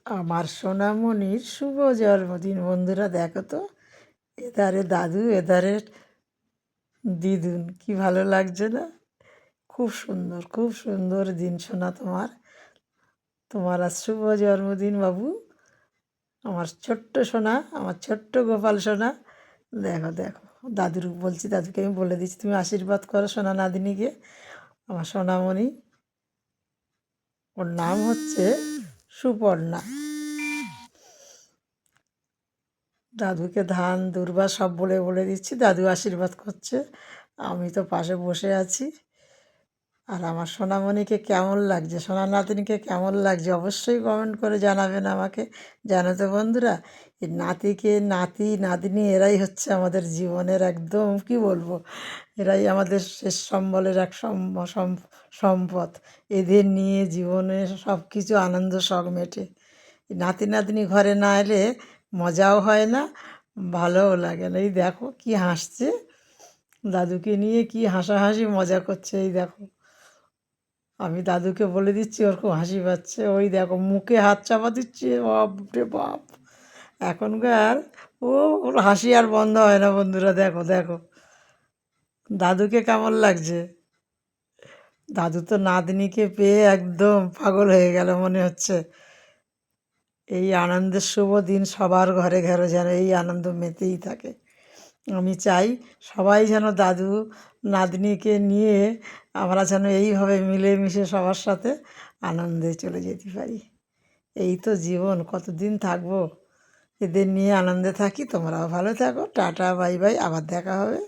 আমার সোনামণির শুভ জন্মদিন। বন্ধুরা দেখো তো, এধারে দাদু, এধারে দিদুন, কি ভালো লাগছে না? খুব সুন্দর, খুব সুন্দর দিন সোনা তোমার। তোমার আজ শুভ জন্মদিন বাবু, আমার ছোট্ট সোনা, আমার ছোট্ট গোপাল সোনা। দেখো দেখো, দাদুর বলছি, দাদুকে আমি বলে দিচ্ছি তুমি আশীর্বাদ করো সোনা নাদিনীকে। আমার সোনামণি, ওর নাম হচ্ছে সুপর্ণা। দাদুকে ধান দুর্বা সব বলে বলে দিচ্ছি, দাদু আশীর্বাদ করছে, আমি তো পাশে বসে আছি। আর আমার সোনামণিকে কেমন লাগছে, সোনা নাতনিকে কেমন লাগছে অবশ্যই কমেন্ট করে জানাবেন আমাকে। জানো তো বন্ধুরা, এই নাতিকে, নাতি নাতনি এরাই হচ্ছে আমাদের জীবনের একদম কি বলবো, এরাই আমাদের শেষ সম্বলের এক সম্পদ। এদের নিয়ে জীবনে সব কিছু আনন্দ শখ মেটে। এই নাতি নাতনি ঘরে না এলে মজাও হয় না, ভালোও লাগে না। এই দেখো কি হাসছে, দাদুকে নিয়ে কি হাসাহাসি মজা করছে। এই দেখো, আমি দাদুকে বলে দিচ্ছি, ওর খুব হাসি পাচ্ছে। ওই দেখো মুখে হাত চাপা দিচ্ছে, বাপ রে বাপ। এখনকার ও, ওর হাসি আর বন্ধ হয় না বন্ধুরা। দেখো দেখো, দাদুকে কেমন লাগছে। দাদু তো নাতনিকে পেয়ে একদম পাগল হয়ে গেল মনে হচ্ছে। এই আনন্দের শুভ দিন সবার ঘরে ঘরে যেন এই আনন্দ মেতেই থাকে। আমি চাই সবাই যেন দাদু নাতনিকে নিয়ে আমরা যেন এইভাবে মিলেমিশে সবার সাথে আনন্দে চলে যেতে পারি। এই তো জীবন, কতদিন থাকবো, এদের নিয়ে আনন্দে থাকি। তোমরাও ভালো থাকো, টাটা বাই বাই, আবার দেখা হবে।